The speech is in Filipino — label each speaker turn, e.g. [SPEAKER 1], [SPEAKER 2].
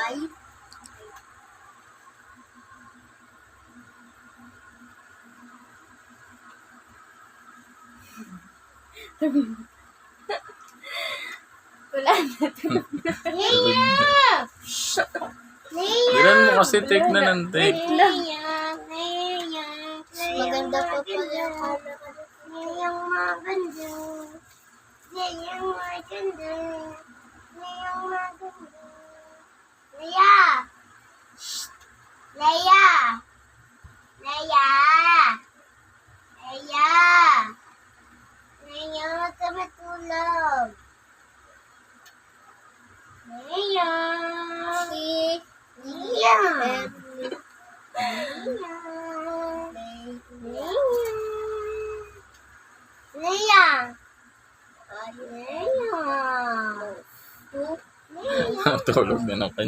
[SPEAKER 1] Wala na.
[SPEAKER 2] Bilan mo kasi take na ng take.
[SPEAKER 1] Maganda pa pala. Niyang maganda. Niyang maganda. Niyang maganda. Leia! Leia! Leia! Leia! Leia, huwag ka matulog. Leia! Leia! Leia! Leia!
[SPEAKER 2] Tulog na ng kanya.